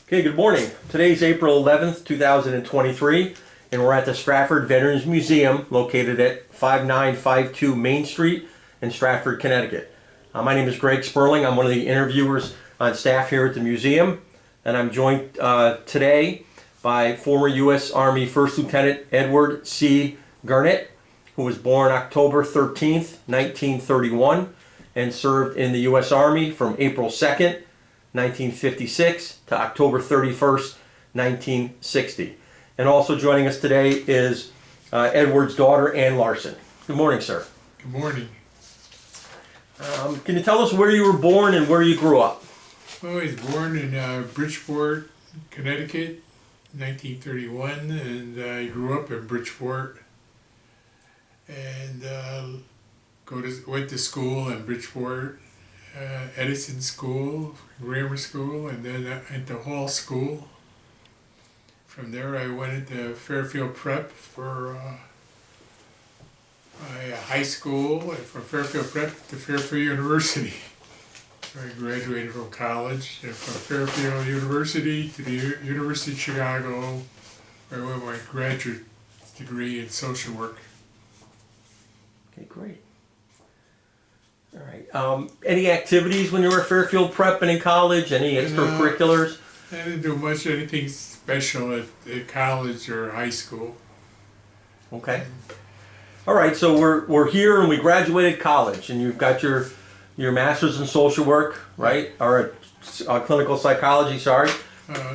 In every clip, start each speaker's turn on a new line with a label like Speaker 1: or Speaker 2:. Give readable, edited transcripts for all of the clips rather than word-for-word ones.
Speaker 1: Okay, good morning. Today's April 11th, 2023, and we're at the Stratford Veterans Museum located at 5952 Main Street in Stratford, Connecticut. My name is Greg Sperling. I'm one of the interviewers on staff here at the museum, and I'm joined today by former U.S. Army First Lieutenant Edward C. Gernat, who was born October 13th, 1931, and served in the U.S. Army from April 2nd, 1956 to October 31st, 1960. And also joining us today is Edward's daughter, Ann Larson. Good morning, sir.
Speaker 2: Good morning.
Speaker 1: Can you tell us where you were born and where you grew up?
Speaker 2: Well, I was born in Bridgeport, Connecticut, 1931, and I grew up in Bridgeport and went to school in Bridgeport, Edison School, Grammar School, and then into Hall School. From there I went into Fairfield Prep for my high school, and from Fairfield Prep to Fairfield University. I graduated from college, and from Fairfield University to the University of Chicago, where I went my graduate degree in social work.
Speaker 1: Okay, great. All right. Any activities when you were at Fairfield Prep and in college? Any extracurriculars?
Speaker 2: I didn't do much anything special at college or high school.
Speaker 1: Okay. All right. So we're here and we graduated college, and you've got your master's in social work, right? Or clinical psychology. Sorry.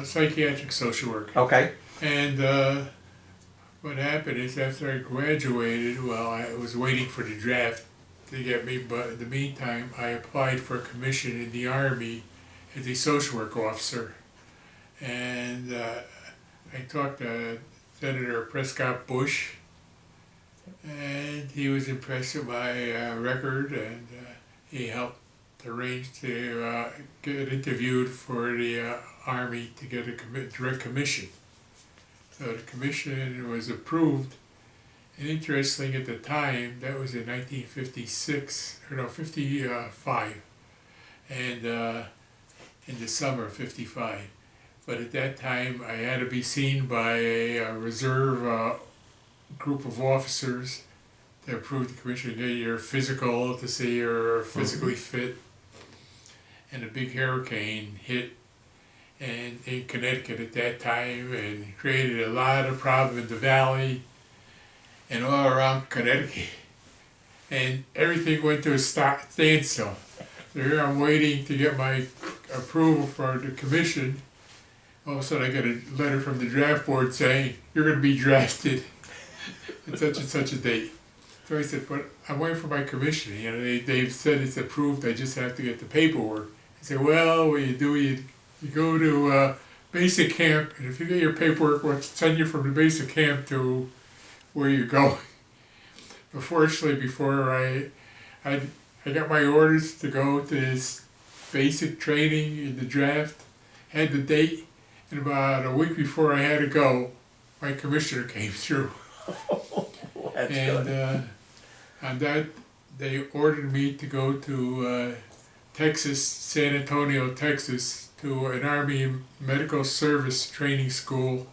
Speaker 2: Psychiatric social work.
Speaker 1: Okay.
Speaker 2: And what happened is after I graduated, well, I was waiting for the draft to get me, but in the meantime, I applied for a commission in the Army as a social work officer. And I talked to Senator Prescott Bush, and he was impressed with my record, and he helped arrange to get interviewed for the Army to get a direct commission. So the commission was approved. And interesting, at the time, that was in 1956, or no, 55, and in the summer of 55. But at that time, I had to be seen by a reserve group of officers to approve the commission, get your physical to say you're physically fit. And a big hurricane hit in Connecticut at that time and created a lot of problems in the valley and all around Connecticut. And everything went to a standstill. So here I'm waiting to get my approval for the commission. All of a sudden I get a letter from the draft board saying, you're going to be drafted at such and such a date. So I said, but I'm waiting for my commission. You know, they've said it's approved, I just have to get the paperwork. I said, well, what you do, you go to basic camp, and if you get your paperwork, we'll send you from the basic camp to where you're going. But fortunately, before I got my orders to go to this basic training in the draft, had the date, and about a week before I had to go, my commissioner came through.
Speaker 1: That's
Speaker 2: and
Speaker 1: good.
Speaker 2: On that, they ordered me to go to Texas, San Antonio, Texas, to an Army Medical Service training school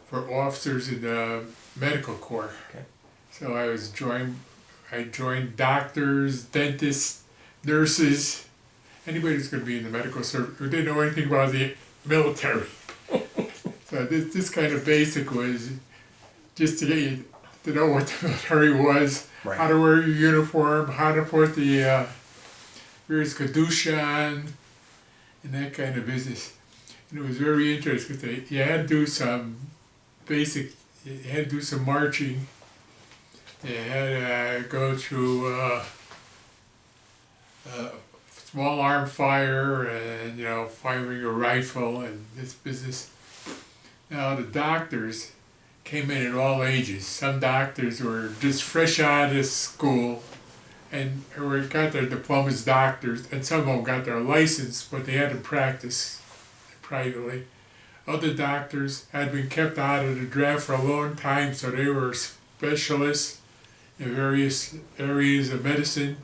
Speaker 2: for officers in the medical corps.
Speaker 1: Okay.
Speaker 2: So I joined doctors, dentists, nurses, anybody who's going to be in the medical service who didn't know anything about the military. So this kind of basic was just to get you to know what the military was,
Speaker 1: Right.
Speaker 2: how to wear your uniform, how to put the various caduceus on, and that kind of business. And it was very interesting because you had to do some basic, you had to do some marching. You had to go through small arm fire and, you know, firing a rifle and this business. Now the doctors came in at all ages. Some doctors were just fresh out of school and got their diplomas doctors, and some of them got their license, but they had to practice privately. Other doctors had been kept out of the draft for a long time, so they were specialists in various areas of medicine.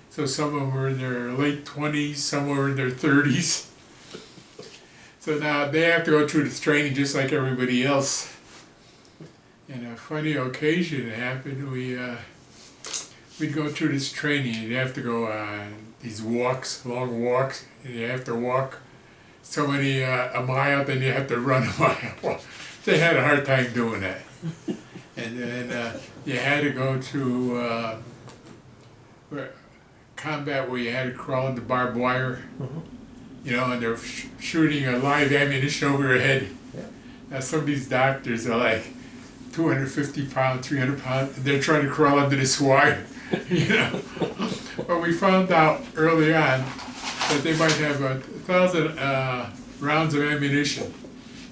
Speaker 2: So some of them were in their late 20s, some were in their 30s. So now they have to go through this training just like everybody else. And a funny occasion happened. We'd go through this training. You'd have to go on these walks, long walks, and you have to walk so many a mile, then you have to run a mile. They had a hard time doing that. And then you had to go to combat where you had to crawl into barbed wire, you know, and they're shooting a live ammunition over your head.
Speaker 1: Yeah.
Speaker 2: Now some of these doctors are like 250 pounds, 300 pounds, and they're trying to crawl under this wire, you know. But we found out early on that they might have 1,000 rounds of ammunition.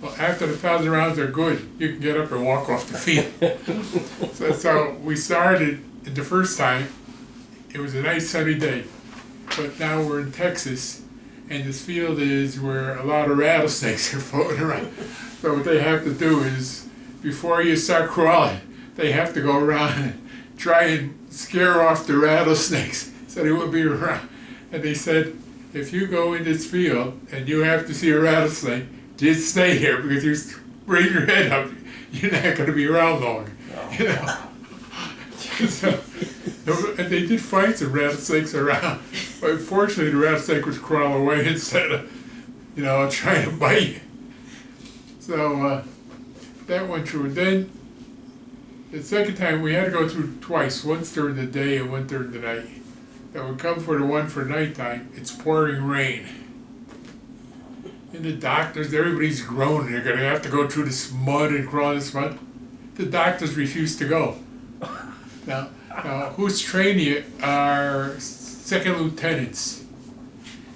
Speaker 2: Well, after the 1,000 rounds are good, you can get up and walk off the field. So we started, the first time, it was a nice sunny day, but now we're in Texas, and this field is where a lot of rattlesnakes are floating around. So what they have to do is, before you start crawling, they have to go around and try and scare off the rattlesnakes so they won't be around. And they said, if you go in this field and you have to see a rattlesnake, just stay here, because you bring your head up, you're not going to be around long. You know? So, and they did find some rattlesnakes around, but fortunately the rattlesnake would crawl away instead of, you know, trying to bite you. So that went through. Then the second time we had to go through twice, once during the day and once during the night. That would come for the one for nighttime. It's pouring rain. And the doctors, everybody's groaning. They're going to have to go through this mud and crawl in this mud. The doctors refuse to go. Now who's training you are second lieutenants.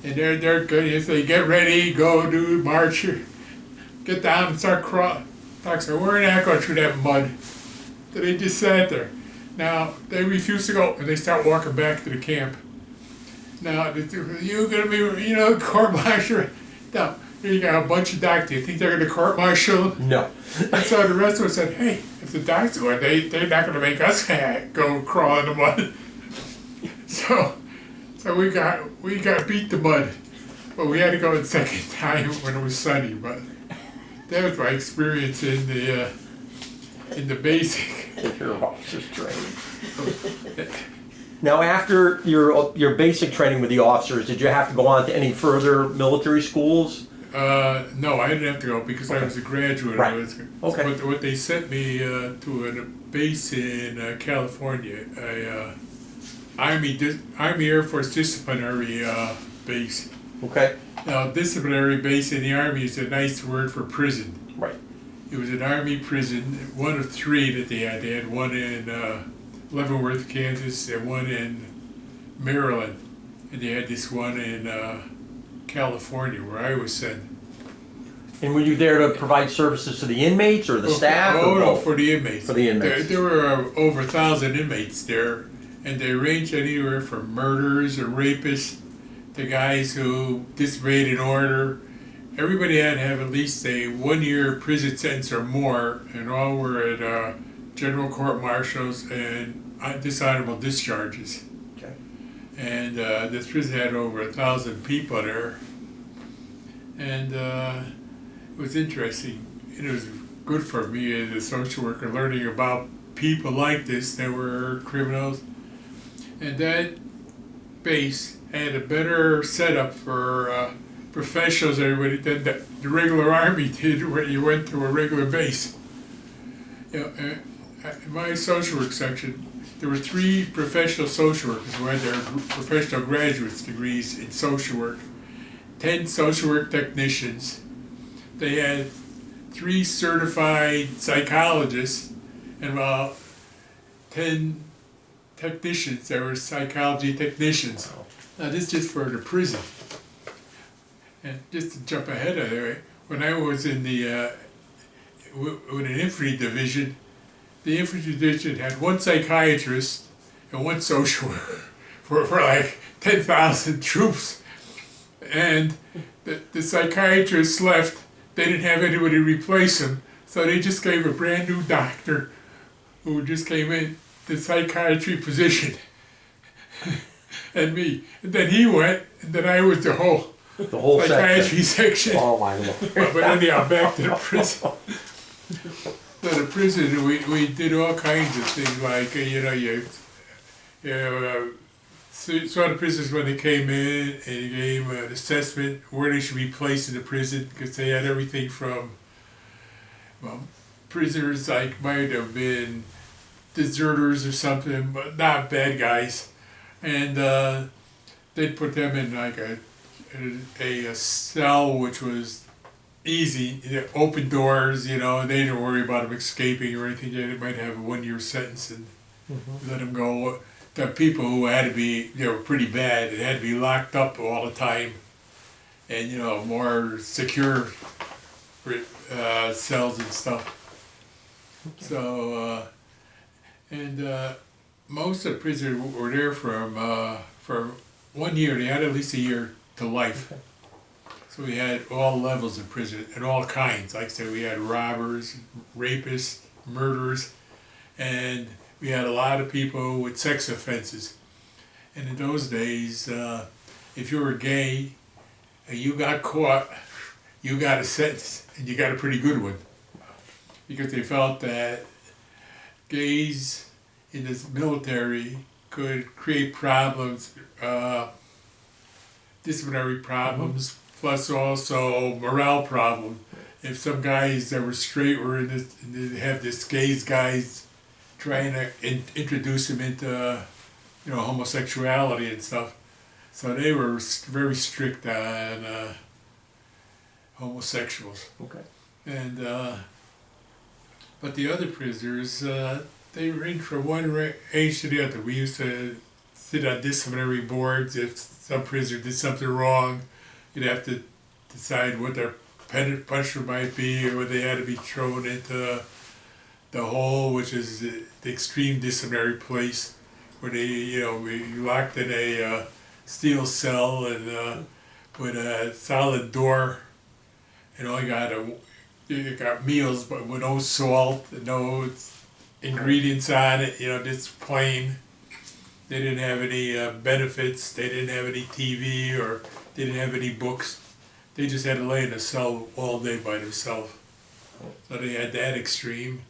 Speaker 2: And they're good. They say, get ready, go, dude, march. Get down and start crawling. Doc said, we're not going through that mud. So they just sat there. Now, they refuse to go, and they start walking back to the camp. Now, you're going to be, you know, court-martial. Now, here you got a bunch of doctors. You think they're going to court-martial them?
Speaker 1: No.
Speaker 2: And so the rest of us said, hey, if the doctors go, they're not going to make us go crawl in the mud. So we got beat the mud. But we had to go a second time when it was sunny. But that was my experience in the basic.
Speaker 1: Your officer's training. Now, after your basic training with the officers, did you have to go on to any further military schools?
Speaker 2: No, I didn't have to go because I was a graduate.
Speaker 1: Right. Okay.
Speaker 2: But what they sent me to a base in California, Army Air Force disciplinary base.
Speaker 1: Okay.
Speaker 2: Now, disciplinary base in the Army is a nice word for prison.
Speaker 1: Right.
Speaker 2: It was an Army prison, one of three that they had. They had one in Leavenworth, Kansas, and one in Maryland. And they had this one in California, where I was sent.
Speaker 1: And were you there to provide services to the inmates or the staff?
Speaker 2: Oh, no, for the inmates.
Speaker 1: For the inmates.
Speaker 2: There were over 1,000 inmates there, and they ranged anywhere from murderers or rapists to guys who disobeyed an order. Everybody had to have at least a 1-year prison sentence or more, and all were at general court martials and dishonorable discharges.
Speaker 1: Okay.
Speaker 2: And this prison had over 1,000 people there, and it was interesting. It was good for me as a social worker, learning about people like this that were criminals. And that base had a better setup for professionals, everybody, than the regular Army did when you went to a regular base. You know, in my social work section, there were 3 professional social workers who had their professional graduate's degrees in social work, 10 social work technicians. They had 3 certified psychologists, and about 10 technicians that were psychology technicians. Now this is just for the prison. And just to jump ahead of it, when I was in the with an infantry division, the infantry division had 1 psychiatrist and 1 social worker for like 10,000 troops. And the psychiatrists left. They didn't have anybody to replace him, so they just gave a brand new doctor who just came in the psychiatry position and me. And then he went, and then I was the whole
Speaker 1: The whole
Speaker 2: psychiatry
Speaker 1: section.
Speaker 2: section.
Speaker 3: Oh my lord.
Speaker 2: But anyhow, back to the prison. So the prison, we did all kinds of things like, saw the prisoners when they came in, and you gave them an assessment where they should be placed in the prison, because they had everything from, well, prisoners like might have been deserters or something, but not bad guys. And they'd put them in like a cell which was easy, open doors, they didn't worry about them escaping or anything. They might have a 1-year sentence and let them go. The people who had to be, they were pretty bad, they had to be locked up all the time, and more secure cells and stuff. So, most of the prisoners were there for 1 year. They had at least a year to life. So we had all levels of prison and all kinds. Like I said, we had robbers, rapists, murderers, and we had a lot of people with sex offenses. And in those days, if you were gay and you got caught, you got a sentence, and you got a pretty good one. Because they felt that gays in this military could create problems, disciplinary problems, plus also morale problem. If some guys that were straight were in this, and they have this gays guys trying to introduce them into, homosexuality and stuff. So they were very strict on homosexuals.
Speaker 1: Okay.
Speaker 2: And but the other prisoners, they ranged from one age to the other. We used to sit on disciplinary boards. If some prisoner did something wrong, you'd have to decide what their punishment might be, or whether they had to be thrown into the hole, which is the extreme disciplinary place, where we locked in a steel cell and with a solid door, and you got meals, but with no salt, no ingredients on it, just plain. They didn't have any benefits, they didn't have any TV, or they didn't have any books. They just had to lay in a cell all day by themselves. So they had that extreme.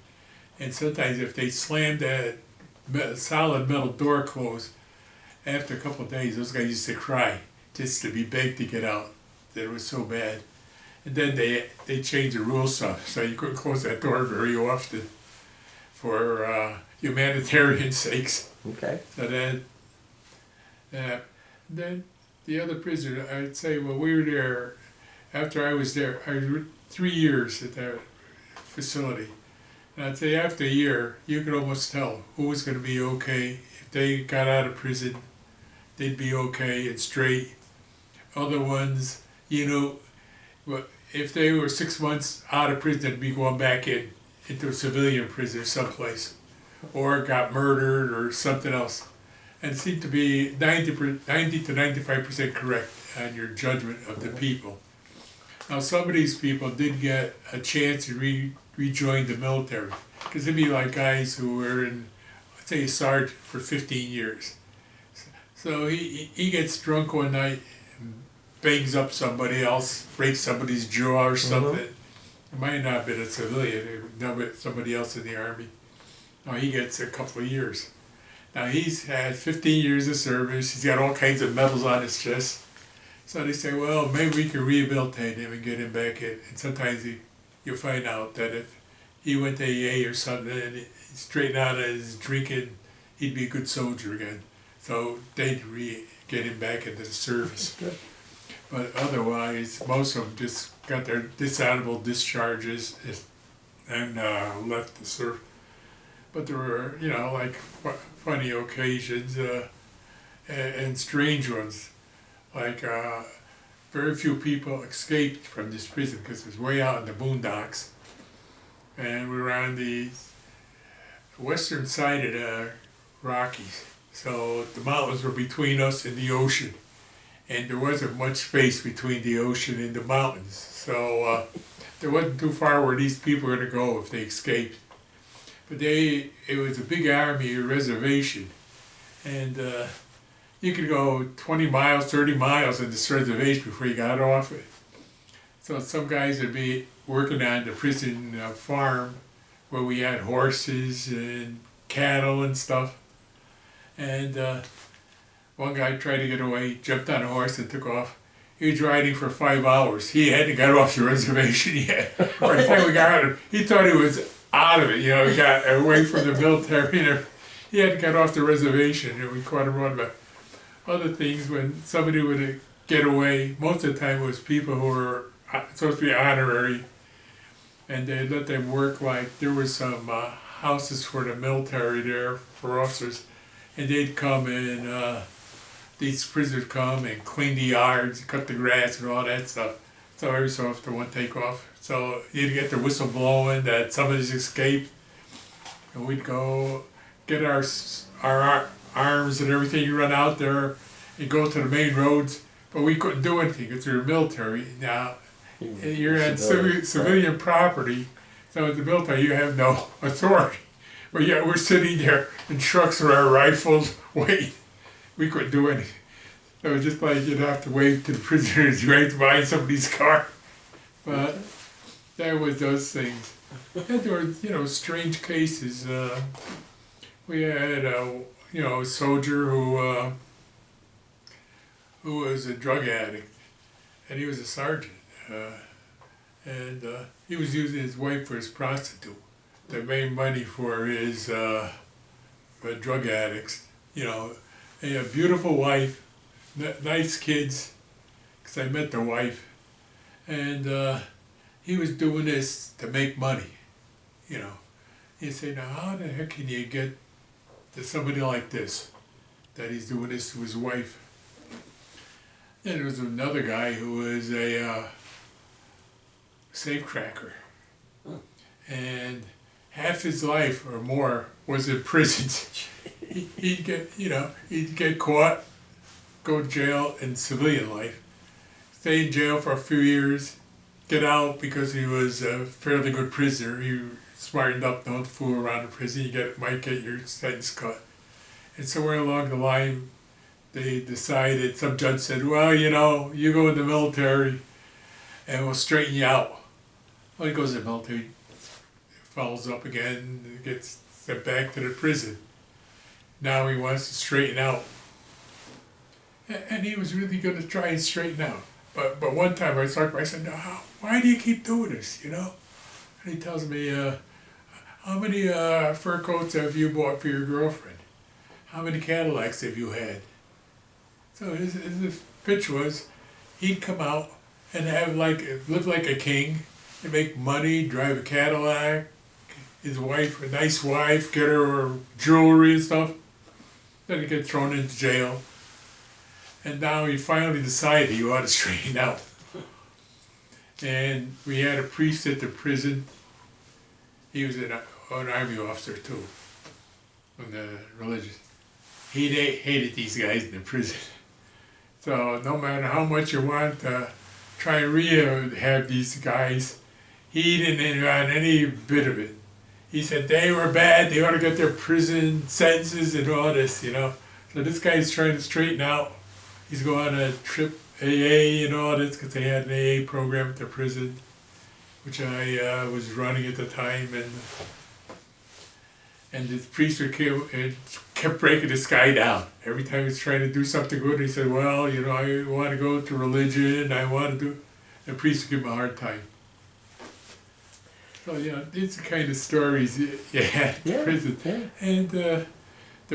Speaker 2: And sometimes if they slammed that solid metal door closed, after a couple of days, those guys used to cry just to be begged to get out. That it was so bad. And then they changed the rules so you couldn't close that door very often for humanitarian sakes.
Speaker 1: Okay.
Speaker 2: So then the other prisoner, I'd say, well, we were there, after I was there, I was 3 years at that facility. And I'd say after a year, you could almost tell who was going to be okay. If they got out of prison, they'd be okay and straight. Other ones, if they were 6 months out of prison, they'd be going back into a civilian prison someplace, or got murdered or something else. And it seemed to be 90 to 95% correct on your judgment of the people. Now, some of these people did get a chance to rejoin the military, because it'd be like guys who were in, let's say, a sergeant for 15 years. So he gets drunk one night and bangs up somebody else, breaks somebody's jaw or something. It might not have been a civilian, it might have been somebody else in the Army. Now he gets a couple of years. Now he's had 15 years of service, he's got all kinds of medals on his chest. So they say, well, maybe we can rehabilitate him and get him back in. And sometimes you'll find out that if he went to AA or something and he straightened out his drinking, he'd be a good soldier again. So they'd get him back into the service. But otherwise, most of them just got their dishonorable discharges and left the service. But there were, like funny occasions and strange ones. Like very few people escaped from this prison because it was way out in the boondocks. And we were on the western side of the Rockies. So the mountains were between us and the ocean. And there wasn't much space between the ocean and the mountains. So there wasn't too far where these people were going to go if they escaped. But it was a big army reservation. And you could go 20 miles, 30 miles in this reservation before you got off it. So some guys would be working on the prison farm where we had horses and cattle and stuff. And one guy tried to get away, jumped on a horse and took off. He was riding for 5 hours. He hadn't got off the reservation yet. By the time we got him, he thought he was out of it. You know, he got away from the military and he hadn't got off the reservation, and we caught him on. But other things, when somebody would get away, most of the time it was people who were supposed to be honorary, and they let them work. Like there were some houses for the military there for officers, and they'd come and these prisoners come and clean the yards, cut the grass and all that stuff. So every so often one take off. So you'd get the whistle blowing that somebody's escaped, and we'd go get our arms and everything, run out there and go to the main roads. But we couldn't do anything because we were military. Now you're on civilian property, so at the military you have no authority. But yet we're sitting there in trucks with our rifles, waiting. We couldn't do anything. So it was just like you'd have to wait till the prisoners right behind somebody's car. But there was those things. And there were, strange cases. We had a soldier who was a drug addict, and he was a sergeant, and he was using his wife for his prostitute to make money for his drug addicts. He had a beautiful wife, nice kids, because I met the wife, and he was doing this to make money. You say, now how the heck can you get to somebody like this, that he's doing this to his wife? And there was another guy who was a safecracker, and half his life or more was in prisons. He'd get caught, go to jail in civilian life, stay in jail for a few years, get out because he was a fairly good prisoner. He smartened up, don't fool around in prison. You might get your sentence cut. And somewhere along the line, they decided, some judge said, well, you go in the military and we'll straighten you out. Well, he goes in the military, follows up again, gets sent back to the prison. Now he wants to straighten out. And he was really going to try and straighten out. But one time I said, no, why do you keep doing this, And he tells me, how many fur coats have you bought for your girlfriend? How many Cadillacs have you had? So his pitch was, he'd come out and live like a king, and make money, drive a Cadillac, his wife, a nice wife, get her jewelry and stuff. Then he'd get thrown into jail. And now he finally decided he ought to straighten out. And we had a priest at the prison. He was an army officer too, from the religious. He hated these guys in the prison. So no matter how much you want to try and rehab these guys, he didn't want any bit of it. He said they were bad, they ought to get their prison sentences and all this, So this guy's trying to straighten out. He's going on a trip, AA and all this, because they had an AA program at the prison, which I was running at the time, and this priest kept breaking this guy down. Every time he was trying to do something good, he said, well, I want to go to religion, I want to do... The priest would give him a hard time. So, these are the kind of stories you had at the prison. Yeah. And the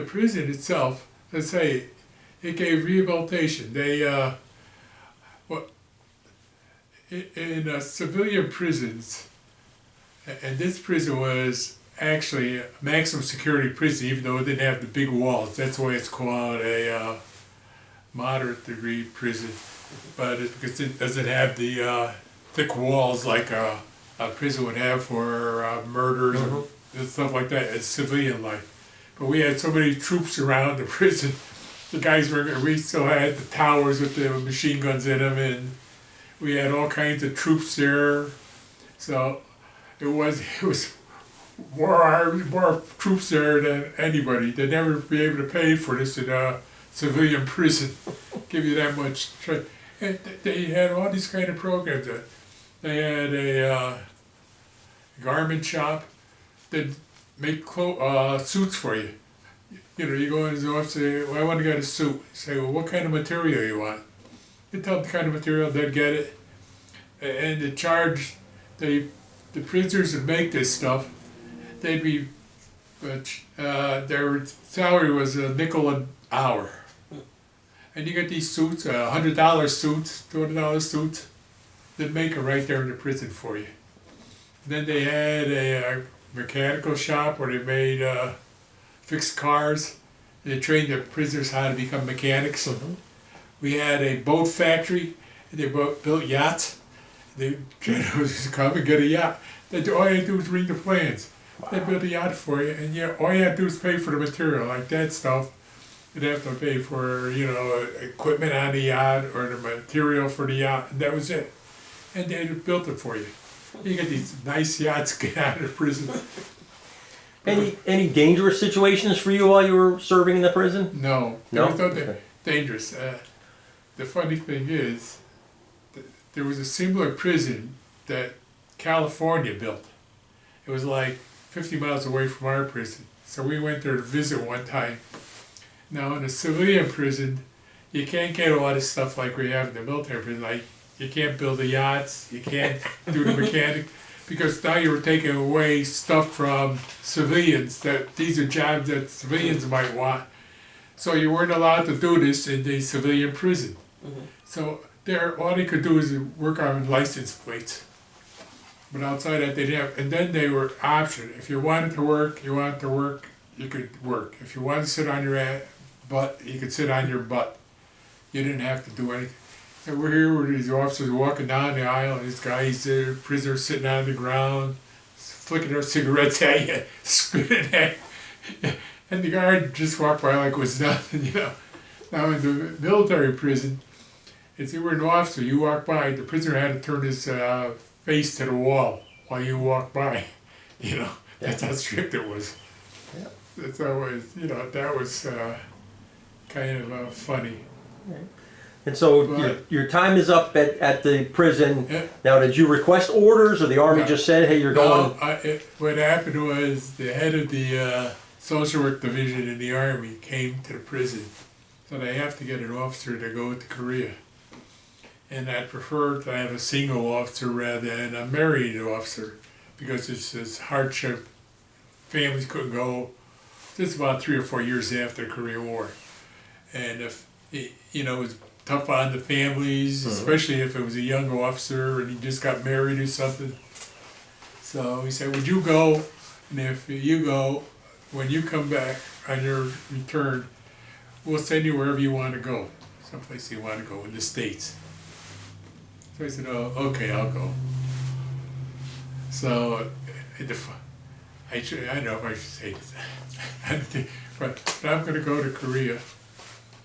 Speaker 2: prison itself, let's say, it gave rehabilitation. They, in civilian prisons, and this prison was actually a maximum security prison, even though it didn't have the big walls. That's why it's called a moderate degree prison, because it doesn't have the thick walls like a prison would have for murders and stuff like that. It's civilian life. But we had so many troops around the prison. We still had the towers with the machine guns in them, and we had all kinds of troops there. So it was more troops there than anybody. They'd never be able to pay for this in civilian prison. Give you that much. And they had all these kind of programs. They had a garment shop that make suits for you. You know, you go in his office and say, well, I want to get a suit. You say, well, what kind of material you want? You tell them the kind of material, they'd get it. And they charge the prisoners that make this stuff, they'd be, their salary was a nickel an hour. And you get these suits, $100 suits, $200 suits, they'd make them right there in the prison for you. Then they had a mechanical shop where they made fixed cars. They trained the prisoners how to become mechanics.
Speaker 1: Mm-hmm.
Speaker 2: We had a boat factory. They built yachts. They used to come and get a yacht. All you had to do was read the plans. Wow. They built a yacht for you, and all you had to do was pay for the material, like that stuff. You'd have to pay for, you know, equipment on the yacht or the material for the yacht, and that was it. And they built it for you. You get these nice yachts get out of prison.
Speaker 1: Any dangerous situations for you while you were serving in the prison?
Speaker 2: No.
Speaker 1: No?
Speaker 2: There was nothing dangerous. The funny thing is, there was a similar prison that California built. It was like 50 miles away from our prison. So we went there to visit one time. Now in a civilian prison, you can't get a lot of stuff like we have in the military prison. Like, you can't build the yachts, you can't do the mechanic, because now you were taking away stuff from civilians, that these are jobs that civilians might want. So you weren't allowed to do this in the civilian prison. Mm-hmm. So all they could do is work on license plates. But outside that, they didn't have, and then they were option. If you wanted to work, you could work. If you wanted to sit on your butt, you could sit on your butt. You didn't have to do anything. So we're here with these officers walking down the aisle, and this guy's there, prisoner sitting on the ground, flicking their cigarettes at you, spitting at you. And the guard just walked by like it was nothing, you know. Now in the military prison, if you were an officer, you walked by, the prisoner had to turn his face to the wall while you walked by. You know, that's how strict it was. Yeah. That's always, you know, that was kind of funny.
Speaker 1: Right. And so your time is up at the prison. Yeah. Now, did you request orders, or the Army just said, hey, you're going?
Speaker 2: No, what happened was the head of the social work division in the Army came to the prison. So they have to get an officer to go to Korea. And I prefer to have a single officer rather than a married officer, because it's this hardship. Families couldn't go. This is about 3 or 4 years after the Korean War. And if, you know, it was tough on the families, especially if it was a young officer and he just got married or something. So he said, would you go? And if you go, when you come back on your return, we'll send you wherever you want to go, someplace you want to go in the States. So I said, oh, okay, I'll go. So I don't know if I should say this, but I'm going to go to Korea.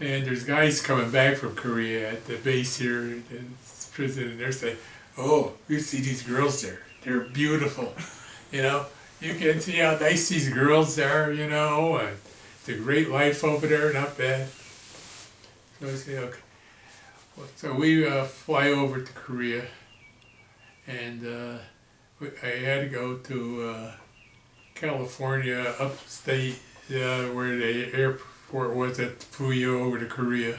Speaker 2: And there's guys coming back from Korea at the base here in the prison, and they're saying, oh, you see these girls there. They're beautiful. You know, you can see how nice these girls are, you know, and it's a great life over there, not bad. So I say, okay. So we fly over to Korea, and I had to go to California, upstate, where the airport was at Fuyo, over to Korea.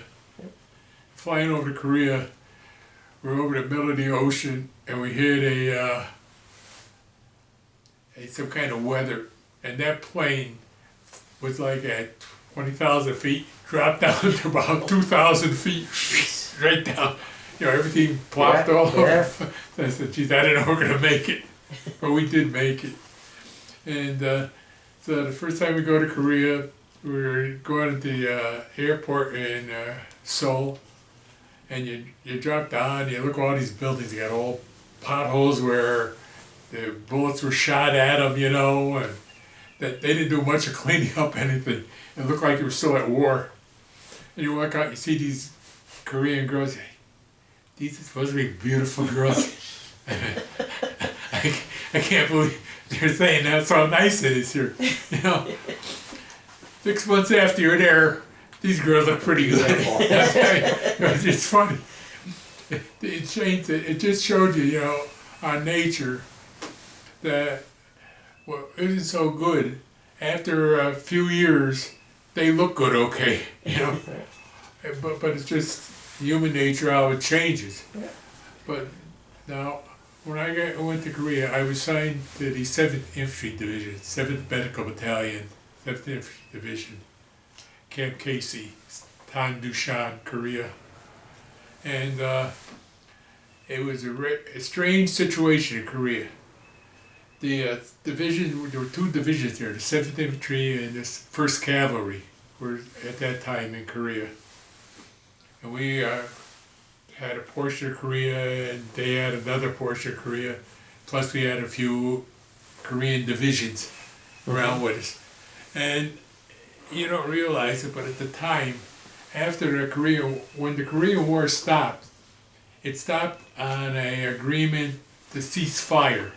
Speaker 2: Flying over to Korea, we're over the middle of the ocean, and we hit some kind of weather, and that plane was like at 20,000 feet, dropped down to about 2,000 feet, right down. You know, everything plopped all over. So I said, geez, I didn't know we were going to make it. But we did make it. And so the first time we go to Korea, we were going to the airport in Seoul, and you drop down, you look at all these buildings, you got all potholes where the bullets were shot at them, you know, and that they didn't do much of cleaning up anything. It looked like you were still at war. And you walk out, you see these Korean girls. These are supposed to be beautiful girls. I can't believe they're saying that's how nice it is here. You know, 6 months after you're there, these girls look pretty good. It's funny. It changed it. It just showed you, you know, on nature that what isn't so good. After a few years, they look good, okay, you know. But it's just human nature how it changes. But now, when I went to Korea, I was assigned to the 7th Infantry Division, 7th Medical Battalion, 7th Infantry Division, Camp Casey, Tangdushan, Korea. And it was a strange situation in Korea. The division, there were 2 divisions there, the 7th Infantry and the 1st Cavalry were at that time in Korea. And we had a portion of Korea and they had another portion of Korea, plus we had a few Korean divisions around with us. And you don't realize it, but at the time, after when the Korean War stopped, it stopped on an agreement to cease fire.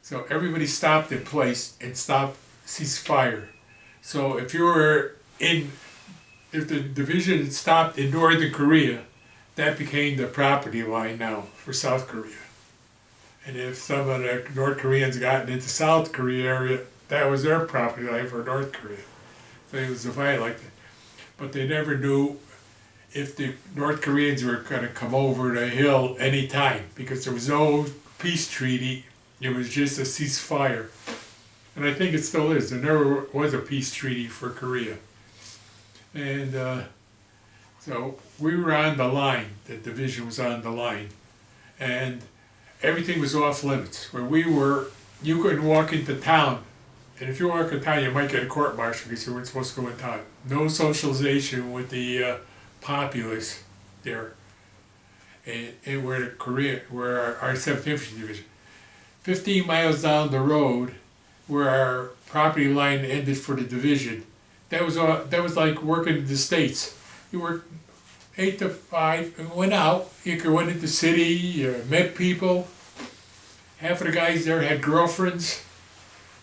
Speaker 2: So everybody stopped in place and ceased fire. So if the division stopped in Northern Korea, that became the property line now for South Korea. And if some of the North Koreans got into South Korea area, that was their property line for North Korea. So it was divided like that. But they never knew if the North Koreans were going to come over the hill any time, because there was no peace treaty. It was just a ceasefire. And I think it still is. There never was a peace treaty for Korea. And so we were on the line. The division was on the line. And everything was off limits. Where we were, you couldn't walk into town. And if you walk into town, you might get a court-martial because you weren't supposed to go in town. No socialization with the populace there. And where our 7th Infantry Division. 15 miles down the road, where our property line ended for the division, that was like working in the States. You worked 8 to 5 and went out. You could went into the city, you met people. Half of the guys there had girlfriends,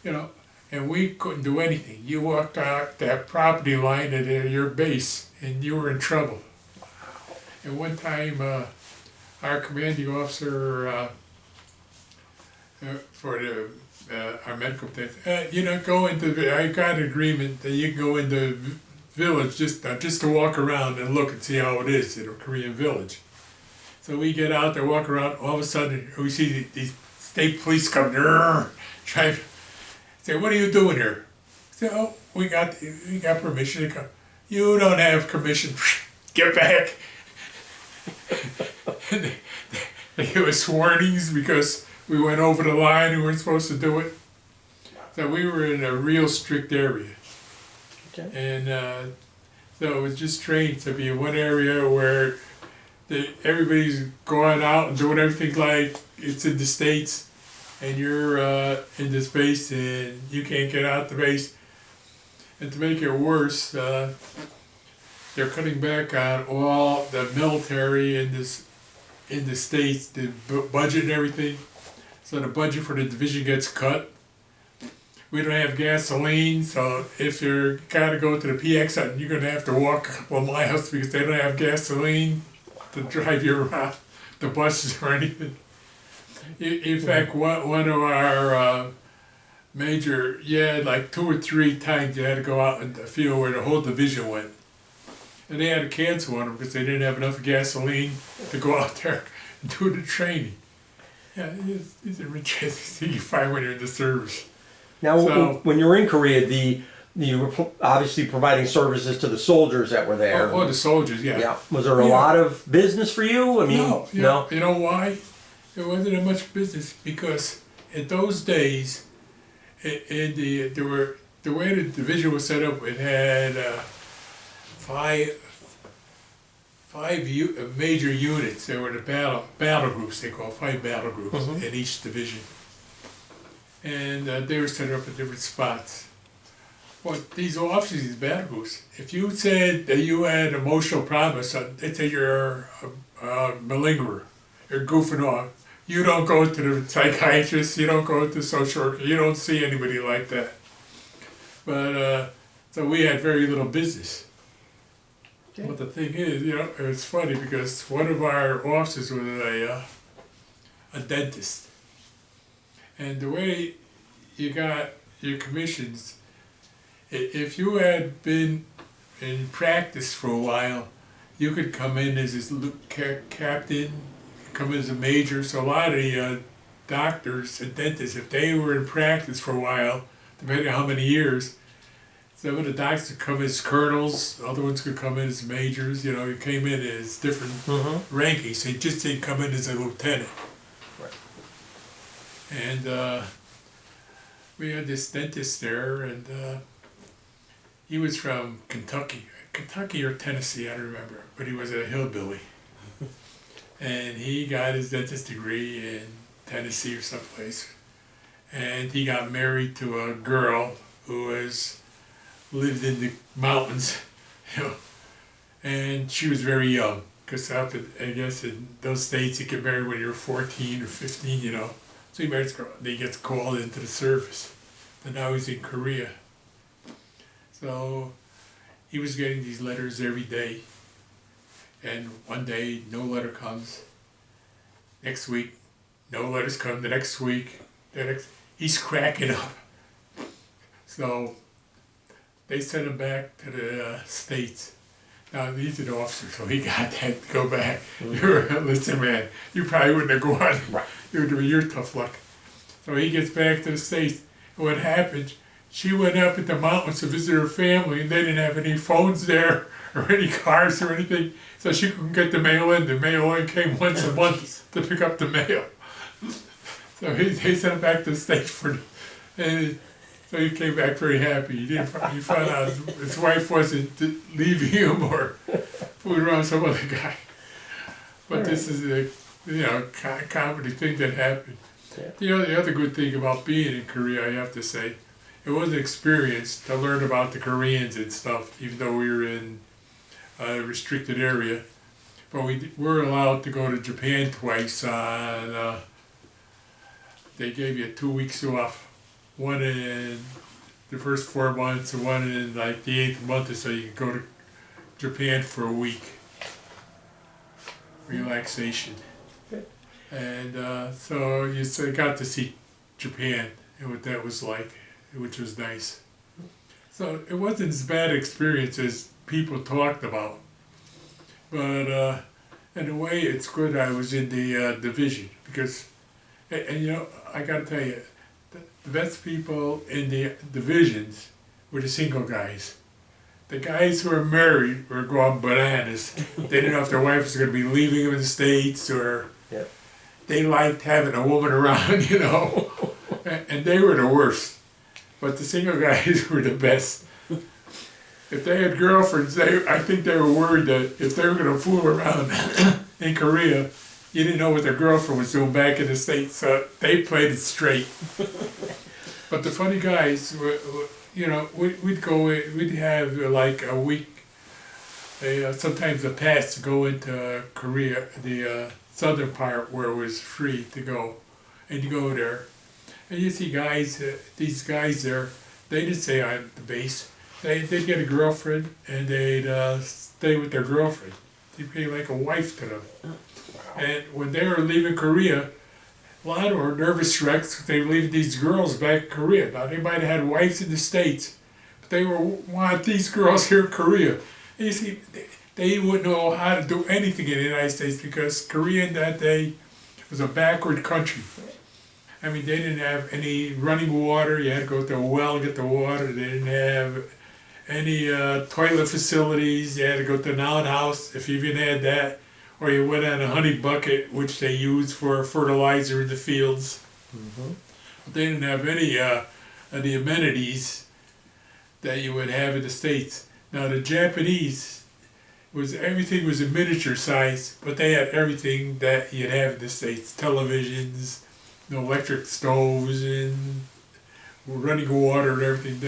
Speaker 2: you know, and we couldn't do anything. You walked out that property line at your base and you were in trouble. And one time, our commanding officer for our medical test, go into. I got an agreement that you can go into village just to walk around and look and see how it is in a Korean village. So we get out there, walk around. All of a sudden, we see these state police come trying. Say, what are you doing here? I say, oh, we got permission to come. You don't have permission. Get back. They give us warnings because we went over the line and we weren't supposed to do it. So we were in a real strict area. Okay. And so it was just strange to be in one area where everybody's going out and doing everything like it's in the States, and you're in this base and you can't get out the base. And to make it worse, they're cutting back on all the military in the States, the budget and everything. So the budget for the division gets cut. We don't have gasoline, so if you're gotta go to the PX, you're gonna have to walk a couple of miles because they don't have gasoline to drive you around the buses or anything. In fact, one of our like 2 or 3 times you had to go out in the field where the whole division went. And they had to cancel on them because they didn't have enough gasoline to go out there and do the training. Yeah, it's a interesting thing you find when you're in the service.
Speaker 1: Now, when you were in Korea, you were obviously providing services to the soldiers that were there.
Speaker 2: Oh, the soldiers, yeah.
Speaker 1: Yeah. Was there a lot of business for you? I mean,
Speaker 2: no. You know why? There wasn't that much business because in those days, the way the division was set up, it had five major units. There were the battle groups, they call 5 battle groups in each division. And they were set up at different spots. Well, these officers, these battle groups, if you said that you had emotional problems, they'd say you're a malingerer, you're goofing off. You don't go to the psychiatrist, you don't go to the social worker, you don't see anybody like that. But, so we had very little business. But the thing is, it's funny because one of our officers was a dentist. And the way you got your commissions, if you had been in practice for a while, you could come in as this captain, come in as a major. So a lot of the doctors and dentists, if they were in practice for a while, depending on how many years, some of the doctors could come as colonels, other ones could come in as majors. You came in as different rankings. So you just didn't come in as a lieutenant.
Speaker 1: Right.
Speaker 2: And we had this dentist there, and he was from Kentucky or Tennessee, I don't remember, but he was a hillbilly. And he got his dentist degree in Tennessee or someplace. And he got married to a girl who lived in the mountains, and she was very young, because I guess in those states you get married when you're 14 or 15, So he married this girl, and he gets called into the service. And now he's in Korea. So he was getting these letters every day, and one day no letter comes. Next week, no letters come. The next week, he's cracking up. So they sent him back to the States. Now he's an officer, so he got that to go back. Listen, man, you probably wouldn't have gone.
Speaker 1: Right.
Speaker 2: You're tough luck. So he gets back to the States, and what happened? She went up in the mountains to visit her family, and they didn't have any phones there or any cars or anything, so she couldn't get the mail in. The mail in came once a month to pick up the mail. So they sent him back to the States and so he came back very happy. He found out his wife wasn't leaving him or fooling around some other guy. But this is a comedy thing that happened. Yeah. The other good thing about being in Korea, I have to say, it was an experience to learn about the Koreans and stuff, even though we were in a restricted area. But we were allowed to go to Japan twice. They gave you 2 weeks off. One in the first 4 months and one in like the 8th month or so. You could go to Japan for a week. Relaxation. And so you got to see Japan and what that was like, which was nice. So it wasn't as bad an experience as people talked about. But in a way, it's good I was in the division because, and I got to tell you, the best people in the divisions were the single guys. The guys who were married were going bananas. They didn't know if their wife was going to be leaving them in the States or they liked having a woman around, and they were the worst. But the single guys were the best. If they had girlfriends, I think they were worried that if they were going to fool around in Korea, you didn't know what their girlfriend was doing back in the States, so they played it straight. But the funny guys, we'd go in, we'd have like a week, sometimes a pass to go into Korea, the southern part where it was free to go. And you go there, and you see guys, these guys there, they didn't stay on the base. They'd get a girlfriend, and they'd stay with their girlfriend. They'd be like a wife to them. And when they were leaving Korea, a lot of them were nervous wrecks because they were leaving these girls back in Korea. Now, they might have had wives in the States, but they wanted these girls here in Korea. And you see, they wouldn't know how to do anything in the United States because Korea in that day was a backward country. I mean, they didn't have any running water. You had to go to a well and get the water. They didn't have any toilet facilities. You had to go to an outhouse if you even had that. Or you went on a honey bucket, which they used for fertilizer in the fields. Mm-hmm. But they didn't have any of the amenities that you would have in the States. Now the Japanese, everything was in miniature size, but they had everything that you'd have in the States. Televisions, electric stoves, and running water and everything.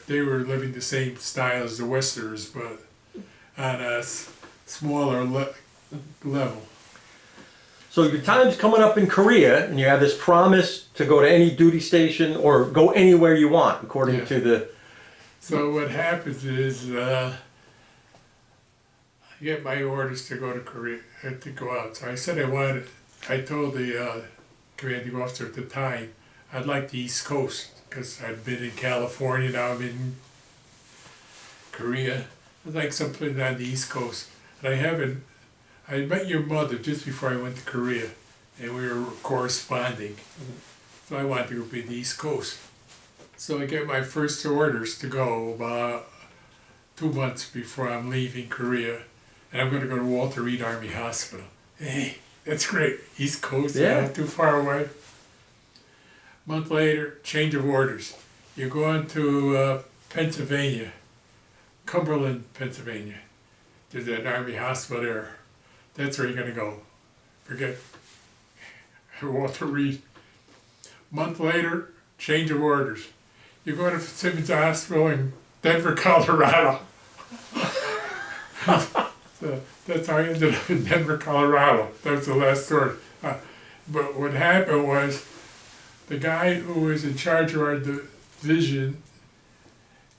Speaker 2: They were living the same style as the Westerners, but on a smaller level.
Speaker 1: So your time's coming up in Korea, and you have this promise to go to any duty station or go anywhere you want, according to the...
Speaker 2: So what happens is, I get my orders to go to Korea, to go out. So I said I told the commanding officer at the time, I'd like the East Coast, because I'd been in California, now I'm in Korea. I'd like someplace on the East Coast. And I met your mother just before I went to Korea, and we were corresponding. So I wanted to go to the East Coast. So I get my first orders to go about 2 months before I'm leaving Korea, and I'm going to go to Walter Reed Army Hospital. Hey, that's great. East Coast, not too far away. A month later, change of orders. You're going to Pennsylvania, Cumberland, Pennsylvania. There's an Army hospital there. That's where you're going to go. Forget Walter Reed. A month later, change of orders. You're going to Simmons Hospital in Denver, Colorado. So that's how I ended up in Denver, Colorado. That was the last story. But what happened was, the guy who was in charge of our division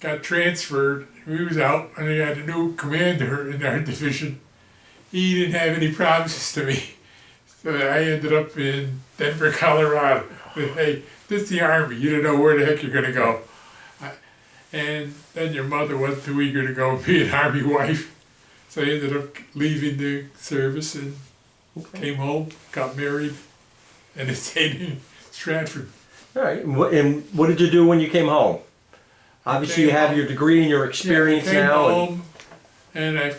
Speaker 2: got transferred. He was out, and they had a new commander in our division. He didn't have any promises to me. So I ended up in Denver, Colorado. But hey, this is the Army. You don't know where the heck you're going to go. And then your mother wasn't too eager to go be an Army wife. So I ended up leaving the service and came home, got married, and stayed in Stratford.
Speaker 1: All right. And what did you do when you came home? Obviously, you have your degree and your experience
Speaker 2: I came
Speaker 1: now.
Speaker 2: home, and I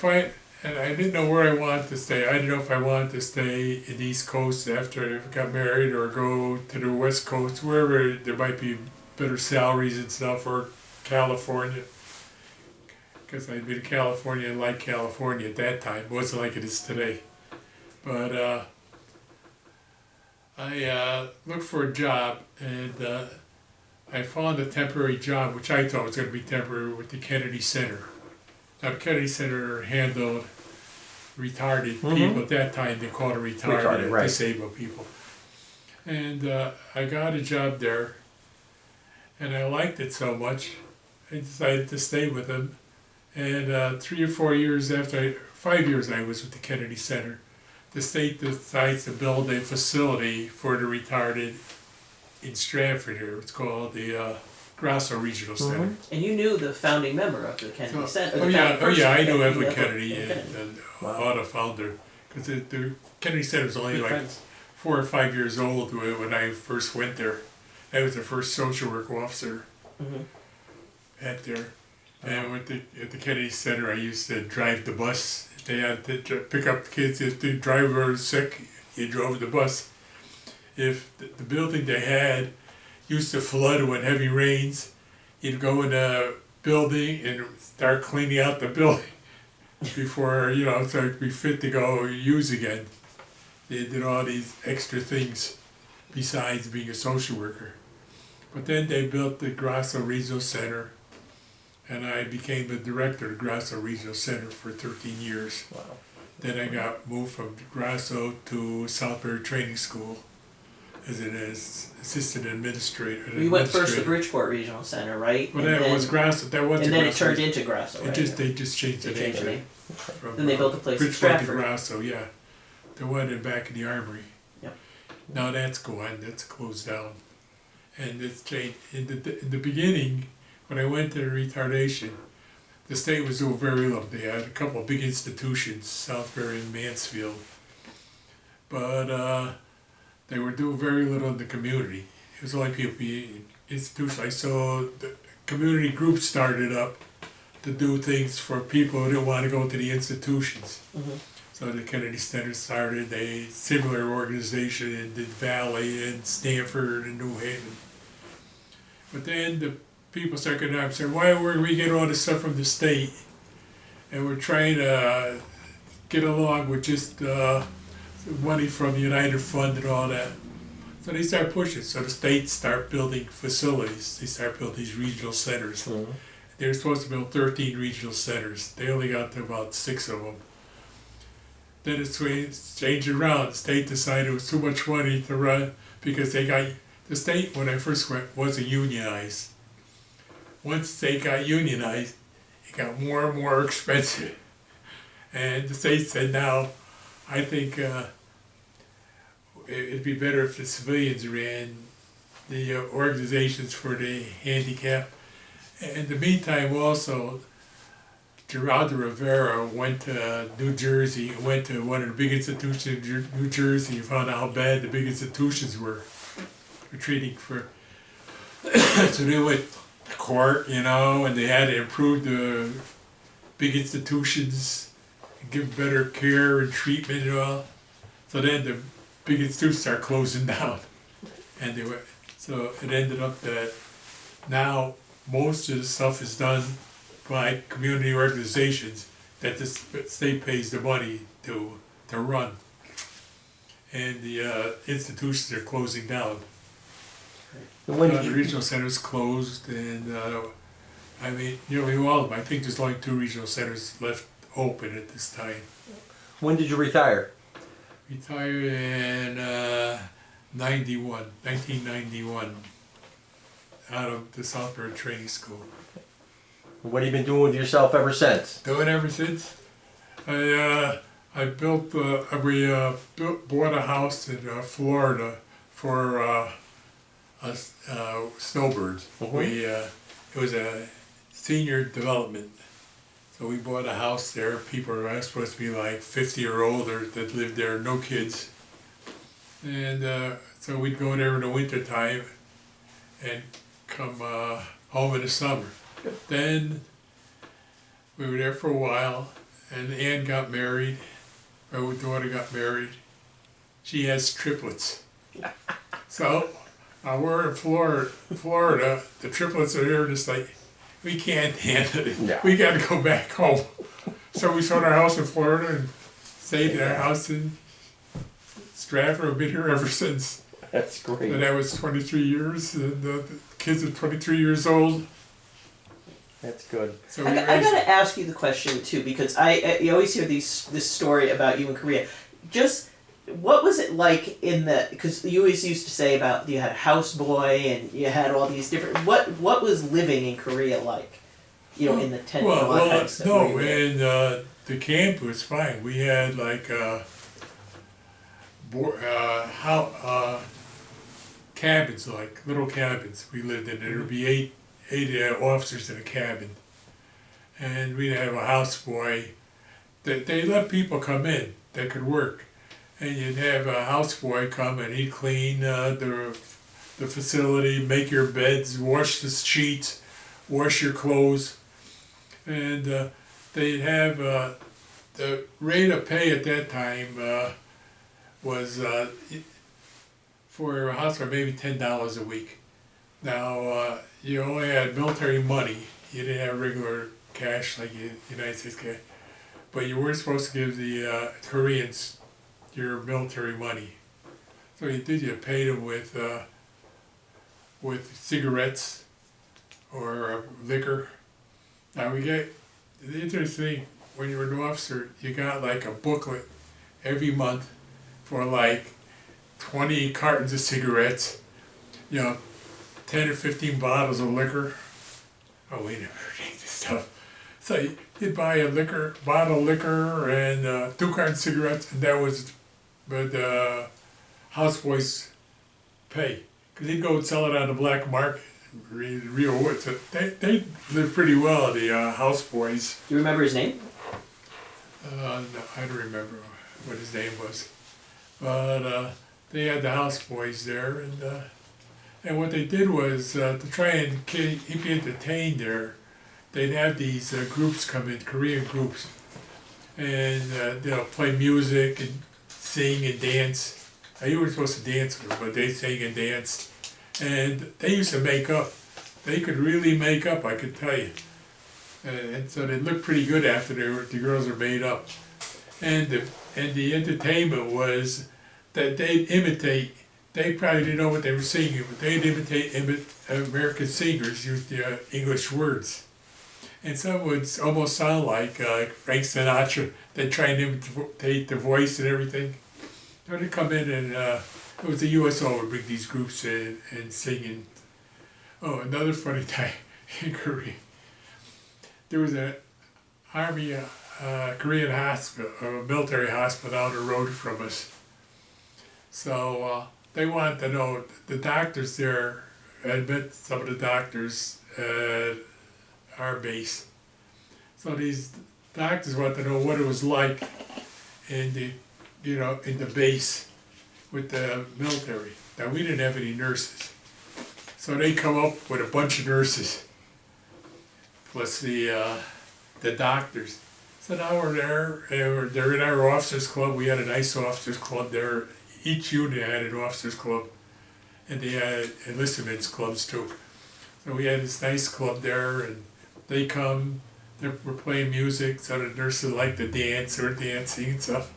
Speaker 2: didn't know where I wanted to stay. I didn't know if I wanted to stay in the East Coast after I got married, or go to the West Coast, wherever there might be better salaries and stuff, or California. Because I'd been in California and liked California at that time. It wasn't like it is today. But I looked for a job, and I found a temporary job, which I thought was going to be temporary, with the Kennedy Center. Now, the Kennedy Center handled retarded people. At that time, they called it retarded,
Speaker 1: right.
Speaker 2: disabled people. And I got a job there, and I liked it so much, I decided to stay with them. And 3 or 4 years after, 5 years I was with the Kennedy Center, the state decides to build a facility for the retarded in Stratford here. It's called the Grasso Regional Center.
Speaker 3: And you knew the founding member of the Kennedy Center.
Speaker 2: I knew Evelyn Kennedy and the founder. Because the Kennedy Center was only like 4 or 5 years old when I first went there. I was the first social work officer at there. And at the Kennedy Center, I used to drive the bus. They had to pick up the kids. If the driver was sick, you drove the bus. If the building they had used to flood when heavy rains, you'd go in the building and start cleaning out the building before, so it'd be fit to go use again. They did all these extra things besides being a social worker. But then they built the Grasso Regional Center, and I became the director of the Grasso Regional Center for 13 years.
Speaker 1: Wow.
Speaker 2: Then I got moved from Grasso to Southbury Training School as an assistant administrator.
Speaker 3: You went first to Bridgeport Regional Center, right?
Speaker 2: Well, that was Grasso. That was.
Speaker 3: And then it turned into Grasso. Right?
Speaker 2: They just changed the name. From,
Speaker 3: then they built a place in
Speaker 2: Bridgeport to
Speaker 3: Stratford.
Speaker 2: Grasso, yeah. The one in back in the Armory.
Speaker 3: Yep.
Speaker 2: Now that's gone. That's closed down, and it's changed. In the beginning, when I went to retardation, the state was doing very little. They had a couple of big institutions, Southbury and Mansfield, but they were doing very little in the community. It was only people being institutionalized. So the community groups started up to do things for people who didn't want to go to the institutions. So the Kennedy Center started a similar organization in the Valley and Stanford and New Haven. But then the people started getting up and saying, why were we getting all this stuff from the state? And we're trying to get along with just money from the United Fund and all that. So they start pushing. So the states start building facilities. They start building these regional centers. They were supposed to build 13 regional centers. They only got to about 6 of them. Then it's changed around. The state decided it was too much money to run because the state, when I first went, wasn't unionized. Once they got unionized, it got more and more expensive. And the state said, now, I think it'd be better if the civilians ran the organizations for the handicapped. And in the meantime, also, Geraldo Rivera went to New Jersey, went to one of the big institutions in New Jersey, and found out how bad the big institutions were treating for. So they went to court, you know, and they had to improve the big institutions and give better care and treatment and all. So then the big institutions started closing down, and they were. So it ended up that now most of the stuff is done by community organizations that the state pays the money to run, and the institutions are closing down. The regional centers closed, and I mean, nearly all of them. I think there's only 2 regional centers left open at this time.
Speaker 1: When did you retire?
Speaker 2: Retired in 1991, out of the Southbury Training School.
Speaker 1: What have you been doing with yourself ever since?
Speaker 2: Doing ever since. I bought a house in Florida for snowbirds. It was a senior development, so we bought a house there. People are supposed to be like 50 or older that lived there, no kids, and so we'd go there in the winter time and come home in the summer. Then we were there for a while, and Ann got married. My daughter got married. She has triplets. So we're in Florida. The triplets are there, just like, we can't handle it.
Speaker 1: No.
Speaker 2: We got to go back home. So we sold our house in Florida and stayed in our house in Stratford. I've been here ever since.
Speaker 1: That's great.
Speaker 2: And that was 23 years, and the kids are 23 years old.
Speaker 1: That's good.
Speaker 2: So
Speaker 3: I gotta ask you the question too, because you always hear this story about you in Korea. Just what was it like because you always used to say about you had a houseboy and you had all these different. What was living in Korea like? You know, in the tent.
Speaker 2: The camp was fine. We had like cabins, like little cabins. We lived in. There would be eight officers in a cabin, and we'd have a houseboy. They let people come in that could work, and you'd have a houseboy come and he'd clean the facility, make your beds, wash the sheets, wash your clothes, and they'd have the rate of pay at that time was for a houseboy maybe $10 a week. Now you only had military money. You didn't have regular cash like United States cash, but you weren't supposed to give the Koreans your military money. So you paid them with cigarettes or liquor. Now the interesting thing, when you were an officer, you got like a booklet every month for like 20 cartons of cigarettes, 10 or 15 bottles of liquor. Oh, we never drank this stuff. So you'd buy a bottle of liquor and 2 cartons of cigarettes, and that was the houseboys' pay. Because he'd go and sell it on the black market, real wood. So they lived pretty well, the houseboys.
Speaker 3: Do you remember his name?
Speaker 2: No, I don't remember what his name was. But they had the houseboys there, and what they did was to try and keep you entertained there, they'd have these groups come in, Korean groups, and they'll play music and sing and dance. Now, you weren't supposed to dance with them, but they sang and danced. And they used to make up. They could really make up, I could tell you. And so they looked pretty good after the girls were made up. And the entertainment was that they'd imitate. They probably didn't know what they were singing, but they'd imitate American singers use the English words. And some would almost sound like Frank Sinatra. They'd try and imitate the voice and everything. So they'd come in and it was the USO would bring these groups in and sing. And, another funny time in Korea. There was an army Korean hospital, a military hospital down the road from us. So they wanted to know, the doctors there, I met some of the doctors at our base. So these doctors want to know what it was like in the, in the base with the military. Now we didn't have any nurses. So they come up with a bunch of nurses, plus the doctors. So now we're there, and they're in our officers club. We had a nice officers club there. Each unit had an officers club, and they had enlistments clubs too. So we had this nice club there, and they come, we're playing music, so the nurses like to dance or dancing and stuff.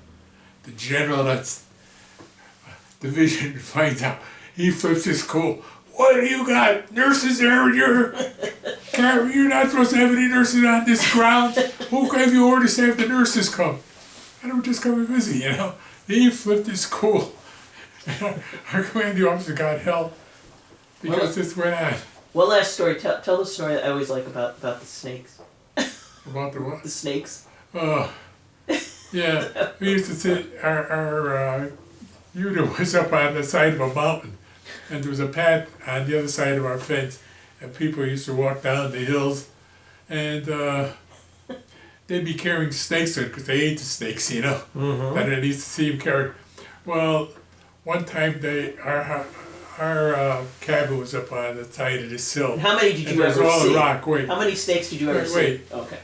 Speaker 2: The general that's division finds out, he flips his cool. What do you got? Nurses there in your camp? You're not supposed to have any nurses on this ground. Who gave you orders to have the nurses come? I don't just come and visit, He flipped his cool. Our commanding officer got help because this went on.
Speaker 3: One last story. Tell the story that I always like about the snakes.
Speaker 2: About the what?
Speaker 3: The snakes.
Speaker 2: Oh, yeah. We used to sit, our unit was up on the side of a mountain, and there was a path on the other side of our fence, and people used to walk down the hills, and they'd be carrying snakes in because they ate the snakes,
Speaker 1: Mm-hmm.
Speaker 2: And they used to see them carry. Well, one time our cabin was up on the side of this hill.
Speaker 3: And how many did
Speaker 2: and
Speaker 3: you
Speaker 2: there was
Speaker 3: ever
Speaker 2: all
Speaker 3: see?
Speaker 2: the rock. Wait.
Speaker 3: How many snakes did you ever see?
Speaker 2: Wait.
Speaker 3: Okay.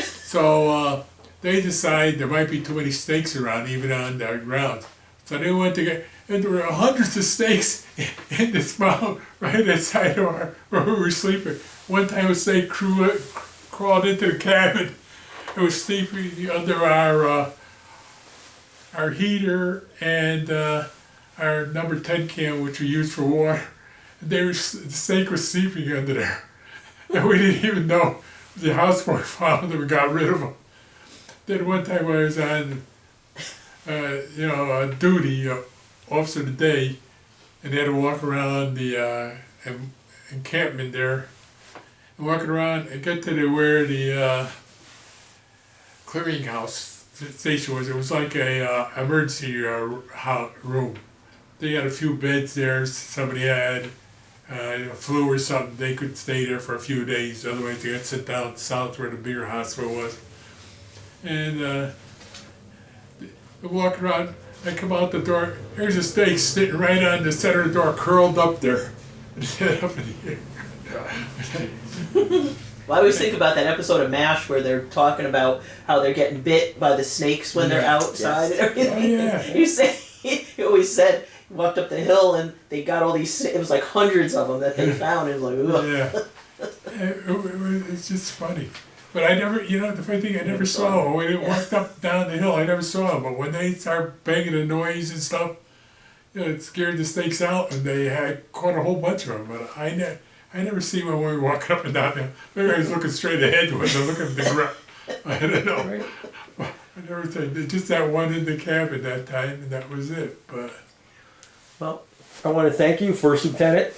Speaker 2: So they decide there might be too many snakes around, even on the ground. So they went to get, and there were hundreds of snakes in this mountain right outside of where we were sleeping. One time a snake crawled into the cabin. It was sleeping under our heater and our number 10 can, which we used for water. The snake was sleeping under there. And we didn't even know. The houseboy found them and got rid of them. Then one time I was on, duty, officer of the day, and they had to walk around the encampment there, and walking around and get to where the clearinghouse station was. It was like a emergency room. They had a few beds there. Somebody had flu or something. They could stay there for a few days. Otherwise, they had to sit down south where the bigger hospital was. And they walk around. I come out the door. There's a snake sitting right on the center of the door, curled up there. Up in the air.
Speaker 3: Well, I always think about that episode of MASH where they're talking about how they're getting bit by the snakes when they're outside and everything.
Speaker 2: Oh, yeah.
Speaker 3: He always said he walked up the hill and they got all these. It was like hundreds of them that they found. And it was like, ugh.
Speaker 2: Yeah, it's just funny. But I never, the funny thing, I never saw them. When they walked up down the hill, I never saw them. But when they started banging the noise and stuff, it scared the snakes out, and they had caught a whole bunch of them. But I never see one when we were walking up and down there. Maybe I was looking straight ahead when I was looking at the ground. I don't know.
Speaker 3: Right.
Speaker 2: I never said, just that one in the cabin that time, and that was it. But
Speaker 1: Well, I want to thank you, First Lieutenant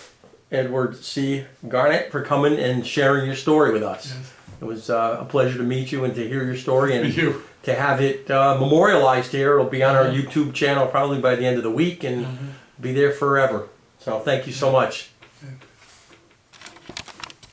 Speaker 1: Edward C. Gernat, for coming and sharing your story with us.
Speaker 2: yes.
Speaker 1: It was a pleasure to meet you and to hear your story and
Speaker 2: Thank you.
Speaker 1: to have it memorialized here. It'll be on our YouTube channel probably by the end of the week and be there forever. So thank you so much.
Speaker 2: Yeah.